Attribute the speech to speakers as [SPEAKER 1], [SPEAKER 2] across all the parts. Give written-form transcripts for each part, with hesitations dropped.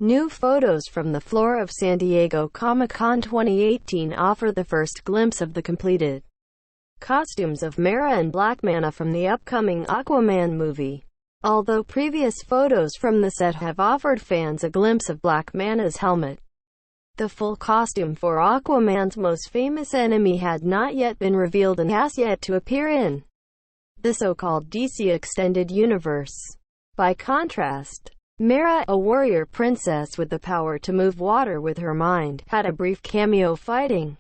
[SPEAKER 1] New photos from the floor of San Diego Comic-Con 2018 offer the first glimpse of the completed costumes of Mera and Black Manta from the upcoming Aquaman movie. Although previous photos from the set have offered fans a glimpse of Black Manta's helmet, the full costume for Aquaman's most famous enemy had not yet been revealed and has yet to appear in the so-called DC Extended Universe. By contrast, Mera, a warrior princess with the power to move water with her mind, had a brief cameo fighting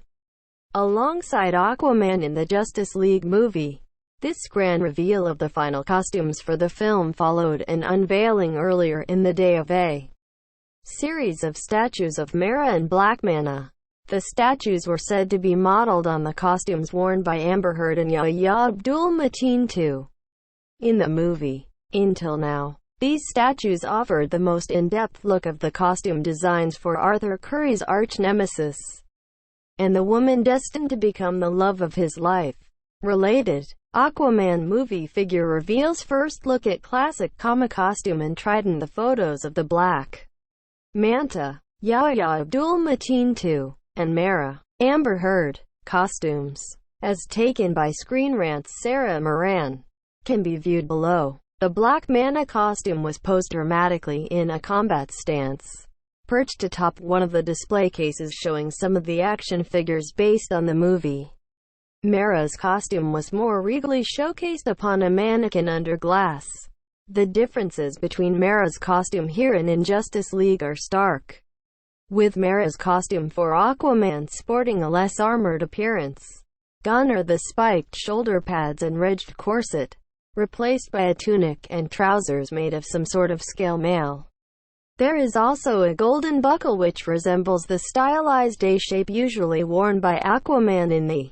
[SPEAKER 1] alongside Aquaman in the Justice League movie. This grand reveal of the final costumes for the film followed an unveiling earlier in the day of a series of statues of Mera and Black Manta. The statues were said to be modeled on the costumes worn by Amber Heard and Yahya Abdul-Mateen II in the movie. Until now, these statues offered the most in-depth look of the costume designs for Arthur Curry's arch-nemesis and the woman destined to become the love of his life. Related, Aquaman movie figure reveals first look at classic comic costume and Trident. The photos of the Black Manta, Yahya Abdul-Mateen II, and Mera, Amber Heard, costumes, as taken by Screen Rant's Sarah Moran, can be viewed below. The Black Manta costume was posed dramatically in a combat stance, perched atop one of the display cases showing some of the action figures based on the movie. Mera's costume was more regally showcased upon a mannequin under glass. The differences between Mera's costume here and in Justice League are stark, with Mera's costume for Aquaman sporting a less armored appearance. Gone are the spiked shoulder pads and ridged corset, replaced by a tunic and trousers made of some sort of scale mail. There is also a golden buckle which resembles the stylized A-shape usually worn by Aquaman in the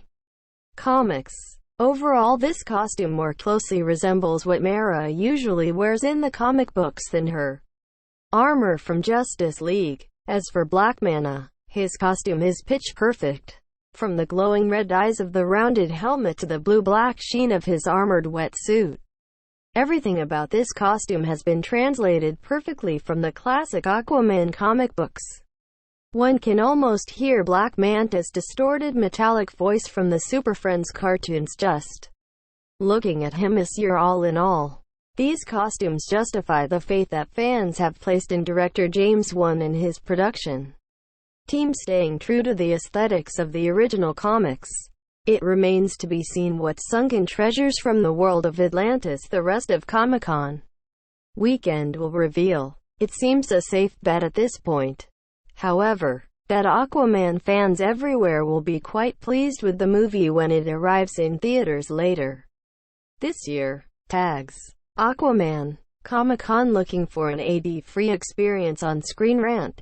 [SPEAKER 1] comics. Overall, this costume more closely resembles what Mera usually wears in the comic books than her armor from Justice League. As for Black Manta, his costume is pitch perfect. From the glowing red eyes of the rounded helmet to the blue-black sheen of his armored wetsuit, everything about this costume has been translated perfectly from the classic Aquaman comic books. One can almost hear Black Manta's distorted metallic voice from the Super Friends cartoons just looking at him this year. All in all, these costumes justify the faith that fans have placed in director James Wan and his production team, staying true to the aesthetics of the original comics. It remains to be seen what sunken treasures from the world of Atlantis the rest of Comic-Con weekend will reveal. It seems a safe bet at this point, however, that Aquaman fans everywhere will be quite pleased with the movie when it arrives in theaters later this year. Tags Aquaman Comic-Con. Looking for an AD-free experience on Screen Rant?